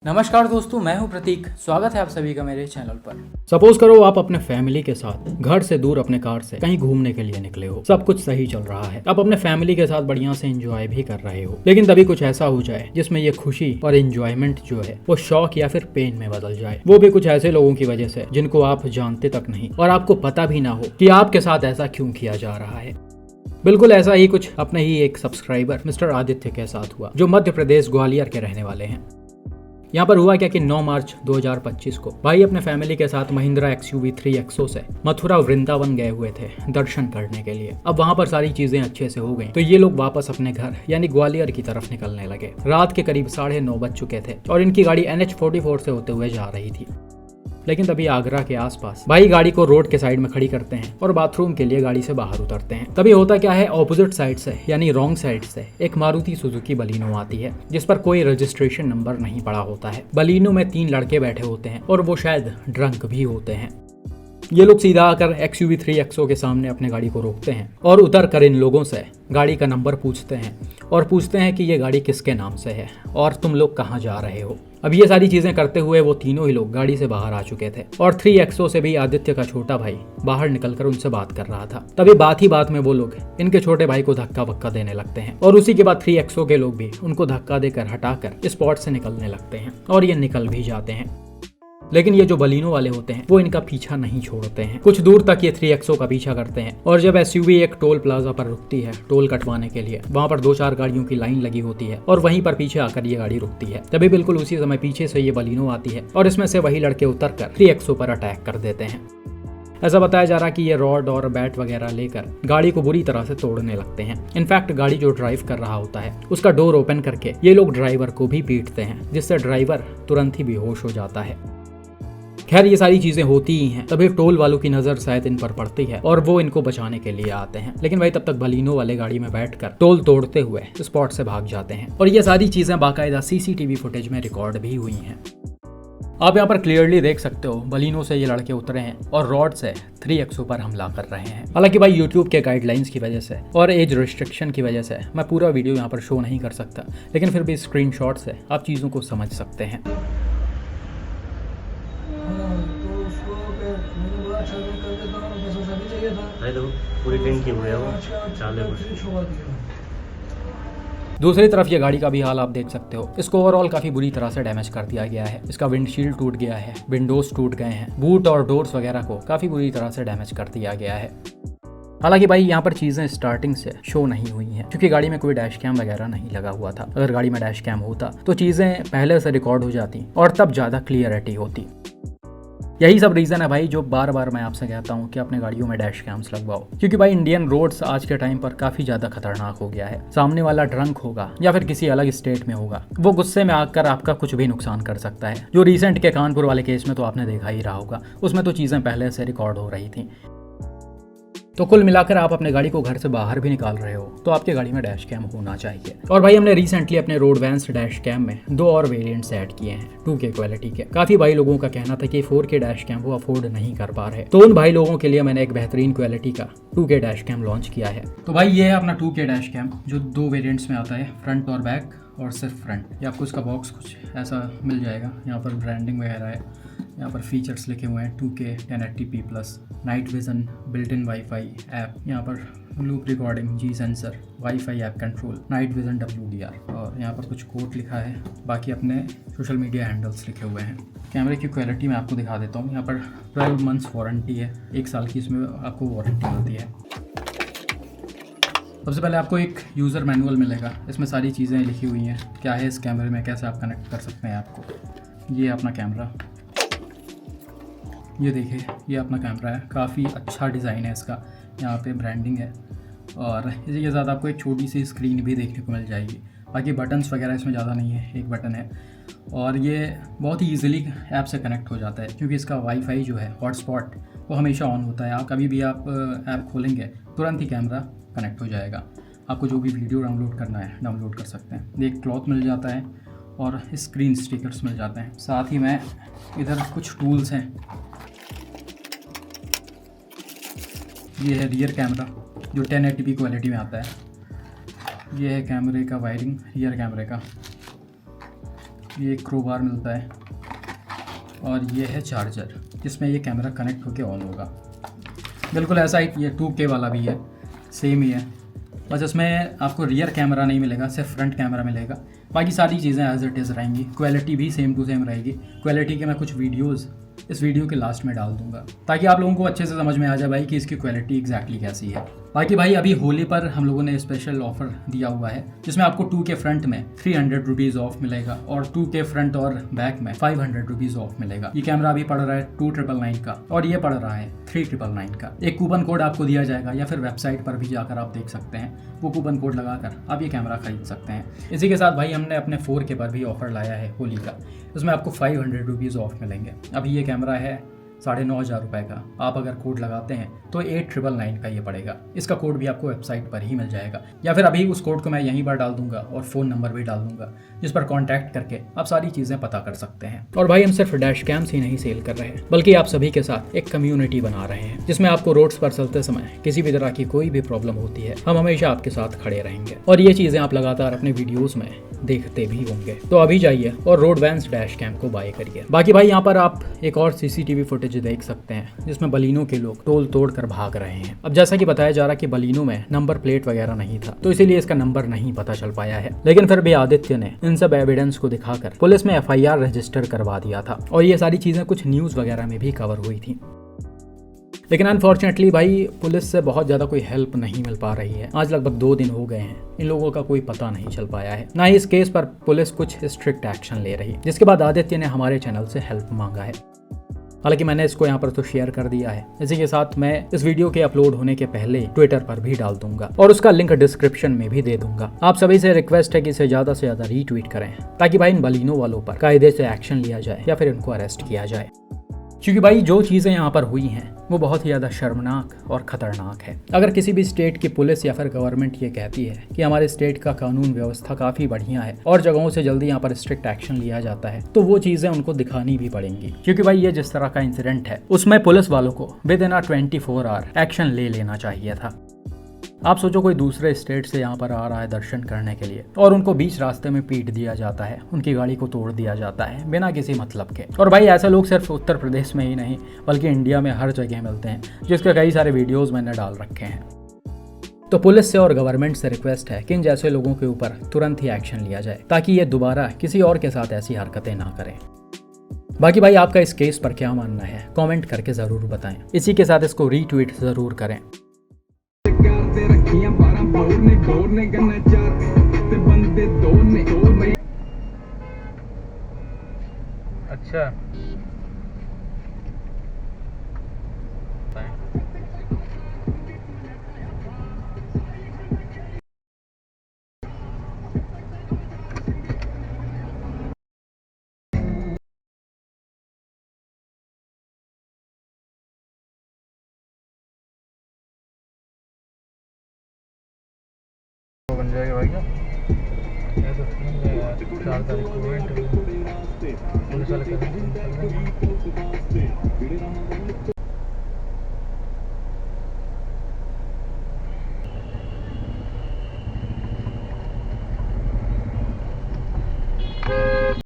नमस्कार दोस्तों, मैं हूं प्रतीक। स्वागत है आप सभी का मेरे चैनल पर। सपोज करो आप अपने फैमिली के साथ घर से दूर अपने कार से कहीं घूमने के लिए निकले हो। सब कुछ सही चल रहा है, आप अपने फैमिली के साथ बढ़िया से एंजॉय भी कर रहे हो। लेकिन तभी कुछ ऐसा हो जाए जिसमें ये खुशी और एंजॉयमेंट जो है वो शौक या फिर पेन में बदल जाए। वो भी कुछ ऐसे लोगों की वजह से जिनको आप जानते तक नहीं और आपको पता भी ना हो कि आपके साथ ऐसा क्यों किया जा रहा है। बिल्कुल ऐसा ही कुछ अपने ही एक सब्सक्राइबर मिस्टर आदित्य के साथ हुआ, जो मध्य प्रदेश ग्वालियर के रहने वाले हैं। यहाँ पर हुआ क्या कि 9 मार्च 2025 को भाई अपने फैमिली के साथ महिंद्रा XUV 3XO से मथुरा वृंदावन गए हुए थे दर्शन करने के लिए। अब वहाँ पर सारी चीजें अच्छे से हो गई तो ये लोग वापस अपने घर यानी ग्वालियर की तरफ निकलने लगे। रात के करीब 9:30 बज चुके थे और इनकी गाड़ी NH44 से होते हुए जा रही थी। लेकिन तभी आगरा के आसपास भाई गाड़ी को रोड के साइड में खड़ी करते हैं और बाथरूम के लिए गाड़ी से बाहर उतरते हैं। तभी होता क्या है, ऑपोजिट साइड से यानी रॉन्ग साइड से एक मारुति सुजुकी बलिनो आती है जिस पर कोई रजिस्ट्रेशन नंबर नहीं पड़ा होता है। बलिनो में 3 लड़के बैठे होते हैं और वो शायद ड्रंक भी होते हैं। ये लोग सीधा आकर XUV 3XO के सामने अपने गाड़ी को रोकते हैं और उतर कर इन लोगों से गाड़ी का नंबर पूछते हैं और पूछते हैं कि ये गाड़ी किसके नाम से है और तुम लोग कहाँ जा रहे हो। अब ये सारी चीजें करते हुए वो तीनों ही लोग गाड़ी से बाहर आ चुके थे और 3XO से भी आदित्य का छोटा भाई बाहर निकलकर उनसे बात कर रहा था। तभी बात ही बात में वो लोग इनके छोटे भाई को धक्का वक्का देने लगते हैं और उसी के बाद 3XO के लोग भी उनको धक्का देकर हटाकर स्पॉट से निकलने लगते हैं और ये निकल भी जाते हैं। लेकिन ये जो बलिनो वाले होते हैं वो इनका पीछा नहीं छोड़ते हैं। कुछ दूर तक ये 3XO का पीछा करते हैं और जब SUV एक टोल प्लाजा पर रुकती है टोल कटवाने के लिए, वहाँ पर 2-4 गाड़ियों की लाइन लगी होती है और वहीं पर पीछे आकर ये गाड़ी रुकती है। तभी बिल्कुल उसी समय पीछे से ये बलिनो आती है और इसमें से वही लड़के उतर कर 3XO पर अटैक कर देते हैं। ऐसा बताया जा रहा कि ये रॉड और बैट वगैरह लेकर गाड़ी को बुरी तरह से तोड़ने लगते हैं। इनफैक्ट गाड़ी जो ड्राइव कर रहा होता है उसका डोर ओपन करके ये लोग ड्राइवर को भी पीटते हैं, जिससे ड्राइवर तुरंत ही बेहोश हो जाता है। खैर ये सारी चीजें होती ही हैं। तभी टोल वालों की नजर शायद इन पर पड़ती है और वो इनको बचाने के लिए आते हैं। लेकिन भाई तब तक बलिनो वाले गाड़ी में बैठकर टोल तोड़ते हुए स्पॉट से भाग जाते हैं और ये सारी चीजें बाकायदा CCTV फुटेज में रिकॉर्ड भी हुई हैं। आप यहाँ पर क्लियरली देख सकते हो बलिनो से ये लड़के उतरे हैं और रॉड से 3XO पर हमला कर रहे हैं। हालांकि भाई यूट्यूब के गाइडलाइंस की वजह से और एज रिस्ट्रिक्शन की वजह से मैं पूरा वीडियो यहाँ पर शो नहीं कर सकता, लेकिन फिर भी स्क्रीनशॉट से आप चीज़ों को समझ सकते हैं। तो पूरी ड्रिंक की हुई है वो चाले दूसरी तरफ ये गाड़ी का भी हाल आप देख सकते हो। इसको ओवरऑल काफी बुरी तरह से डैमेज कर दिया गया है। इसका विंडशील्ड टूट गया है, विंडोज टूट गए हैं, बूट और डोर्स वगैरह को काफी बुरी तरह से डैमेज कर दिया गया है। हालांकि भाई यहाँ पर चीजें स्टार्टिंग से शो नहीं हुई हैं क्योंकि गाड़ी में कोई डैश कैम वगैरह नहीं लगा हुआ था। अगर गाड़ी में डैश कैम होता तो चीजें पहले से रिकॉर्ड हो जाती और तब ज्यादा क्लियरिटी होती। यही सब रीज़न है भाई जो बार बार मैं आपसे कहता हूँ कि अपने गाड़ियों में डैश कैम्स लगवाओ, क्योंकि भाई इंडियन रोड्स आज के टाइम पर काफ़ी ज़्यादा खतरनाक हो गया है। सामने वाला ड्रंक होगा या फिर किसी अलग स्टेट में होगा, वो गुस्से में आकर आपका कुछ भी नुकसान कर सकता है। जो रिसेंट के कानपुर वाले केस में तो आपने देखा ही रहा होगा, उसमें तो चीज़ें पहले से रिकॉर्ड हो रही थी। तो कुल मिलाकर आप अपने गाड़ी को घर से बाहर भी निकाल रहे हो तो आपकी गाड़ी में डैश कैम होना चाहिए। और भाई हमने रिसेंटली अपने रोड वैन्स डैश कैम में 2 और वेरिएंट्स ऐड किए हैं 2K क्वालिटी के। काफी भाई लोगों का कहना था कि 4K डैश कैम वो अफोर्ड नहीं कर पा रहे, तो उन भाई लोगों के लिए मैंने एक बेहतरीन क्वालिटी का 2K डैश कैम लॉन्च किया है। तो भाई ये है अपना 2K डैश कैम जो 2 वेरिएंट्स में आता है, फ्रंट और बैक और सिर्फ फ्रंट। ये आपको इसका बॉक्स कुछ ऐसा मिल जाएगा। यहाँ पर ब्रांडिंग वगैरह है, यहाँ पर फीचर्स लिखे हुए हैं 2K 1080p+, night vision, built in wifi app, यहाँ पर loop recording, G sensor, wifi app control, night vision WDR, और यहाँ पर कुछ कोड लिखा है। बाकी अपने सोशल मीडिया हैंडल्स लिखे हुए हैं। कैमरे की क्वालिटी मैं आपको दिखा देता हूँ। यहाँ पर 12 मंथ्स वारंटी है, 1 साल की इसमें आपको वारंटी मिलती है। सबसे पहले आपको एक यूज़र मैनुअल मिलेगा, इसमें सारी चीज़ें लिखी हुई हैं, क्या है इस कैमरे में, कैसे आप कनेक्ट कर सकते हैं ऐप को। ये अपना कैमरा, ये देखिए ये अपना कैमरा है, काफ़ी अच्छा डिज़ाइन है इसका। यहाँ पे ब्रांडिंग है और इसके साथ आपको एक छोटी सी स्क्रीन भी देखने को मिल जाएगी। बाकी बटन्स वगैरह इसमें ज़्यादा नहीं है, एक बटन है और ये बहुत ही ईजिली ऐप से कनेक्ट हो जाता है क्योंकि इसका वाईफाई जो है हॉटस्पॉट वो हमेशा ऑन होता है। आप कभी भी आप ऐप खोलेंगे तुरंत ही कैमरा कनेक्ट हो जाएगा। आपको जो भी वीडियो डाउनलोड करना है डाउनलोड कर सकते हैं। एक क्लॉथ मिल जाता है और स्क्रीन स्टिकर्स मिल जाते हैं। साथ ही में इधर कुछ टूल्स हैं। ये है रियर कैमरा जो 1080p क्वालिटी में आता है। ये है कैमरे का वायरिंग रियर कैमरे का। ये एक क्रोबार मिलता है और ये है चार्जर जिसमें ये कैमरा कनेक्ट होकर ऑन होगा। बिल्कुल ऐसा ही ये 2K वाला भी है, सेम ही है, बस इसमें आपको रियर कैमरा नहीं मिलेगा, सिर्फ फ्रंट कैमरा मिलेगा। बाकी सारी चीज़ें एज इट इज़ रहेंगी, क्वालिटी भी सेम टू सेम रहेगी। क्वालिटी के मैं कुछ वीडियोज़ इस वीडियो के लास्ट में डाल दूंगा ताकि आप लोगों को अच्छे से समझ में आ जाए भाई कि इसकी क्वालिटी एग्जैक्टली कैसी है। बाकी भाई अभी होली पर हम लोगों ने स्पेशल ऑफर दिया हुआ है जिसमें आपको 2K फ्रंट में 300 रुपीज़ ऑफ मिलेगा और 2K फ्रंट और बैक में 500 रुपीज़ ऑफ मिलेगा। ये कैमरा अभी पड़ रहा है 2999 का और ये पड़ रहा है 3999 का। एक कूपन कोड आपको दिया जाएगा या फिर वेबसाइट पर भी जाकर आप देख सकते हैं, वो कूपन कोड लगाकर आप ये कैमरा खरीद सकते हैं। इसी के साथ भाई हमने अपने 4K पर भी ऑफर लाया है होली का, उसमें आपको 500 रुपीज़ ऑफ मिलेंगे। अभी ये कैमरा है 9,500 रुपये का, आप अगर कोड लगाते हैं तो 8,999 का ये पड़ेगा। इसका कोड भी आपको वेबसाइट पर ही मिल जाएगा या फिर अभी उस कोड को मैं यहीं पर डाल दूंगा और फ़ोन नंबर भी डाल दूंगा जिस पर कांटेक्ट करके आप सारी चीज़ें पता कर सकते हैं। और भाई हम सिर्फ डैश कैम्स ही नहीं सेल कर रहे हैं बल्कि आप सभी के साथ एक कम्युनिटी बना रहे हैं जिसमें आपको रोड्स पर चलते समय किसी भी तरह की कोई भी प्रॉब्लम होती है, हम हमेशा आपके साथ खड़े रहेंगे और ये चीज़ें आप लगातार अपने वीडियोस में देखते भी होंगे। तो अभी जाइए और रोड वैंस डैश कैम को बाय करिए। बाकी भाई यहाँ पर आप एक और CCTV फुटेज देख सकते हैं जिसमें बलिनो के लोग टोल तोड़ कर भाग रहे हैं। अब जैसा कि बताया जा रहा कि बलिनो में नंबर प्लेट वगैरह नहीं था तो इसीलिए इसका नंबर नहीं पता चल पाया है, लेकिन फिर भी आदित्य ने इन सब एविडेंस को दिखाकर पुलिस में FIR रजिस्टर करवा दिया था और ये सारी चीजें कुछ न्यूज वगैरह में भी कवर हुई थी। लेकिन अनफॉर्चुनेटली भाई पुलिस से बहुत ज़्यादा कोई हेल्प नहीं मिल पा रही है। आज लगभग 2 दिन हो गए हैं, इन लोगों का कोई पता नहीं चल पाया है, ना ही इस केस पर पुलिस कुछ स्ट्रिक्ट एक्शन ले रही, जिसके बाद आदित्य ने हमारे चैनल से हेल्प मांगा है। हालांकि मैंने इसको यहाँ पर तो शेयर कर दिया है, इसी के साथ मैं इस वीडियो के अपलोड होने के पहले ट्विटर पर भी डाल दूंगा और उसका लिंक डिस्क्रिप्शन में भी दे दूंगा। आप सभी से रिक्वेस्ट है कि इसे ज़्यादा से ज़्यादा रीट्वीट करें ताकि भाई इन बलिनो वालों पर कायदे से एक्शन लिया जाए या फिर इनको अरेस्ट किया जाए, क्योंकि भाई जो चीज़ें यहाँ पर हुई हैं वो बहुत ही ज़्यादा शर्मनाक और ख़तरनाक है। अगर किसी भी स्टेट की पुलिस या फिर गवर्नमेंट ये कहती है कि हमारे स्टेट का कानून व्यवस्था काफ़ी बढ़िया है और जगहों से जल्दी यहाँ पर स्ट्रिक्ट एक्शन लिया जाता है, तो वो चीज़ें उनको दिखानी भी पड़ेंगी। क्योंकि भाई ये जिस तरह का इंसिडेंट है उसमें पुलिस वालों को विद इन 24 आवर एक्शन ले लेना चाहिए था। आप सोचो कोई दूसरे स्टेट से यहाँ पर आ रहा है दर्शन करने के लिए और उनको बीच रास्ते में पीट दिया जाता है, उनकी गाड़ी को तोड़ दिया जाता है बिना किसी मतलब के। और भाई ऐसे लोग सिर्फ उत्तर प्रदेश में ही नहीं बल्कि इंडिया में हर जगह मिलते हैं, जिसके कई सारे वीडियोस मैंने डाल रखे हैं। तो पुलिस से और गवर्नमेंट से रिक्वेस्ट है कि इन जैसे लोगों के ऊपर तुरंत ही एक्शन लिया जाए ताकि ये दोबारा किसी और के साथ ऐसी हरकतें ना करें। बाकी भाई आपका इस केस पर क्या मानना है कमेंट करके ज़रूर बताएं। इसी के साथ इसको रीट्वीट ज़रूर करें। अच्छा बन जाएगा भाई क्या? ये तो ठीक है यार, 4 तारीख को इवेंट पुलिस वाले करेंगे।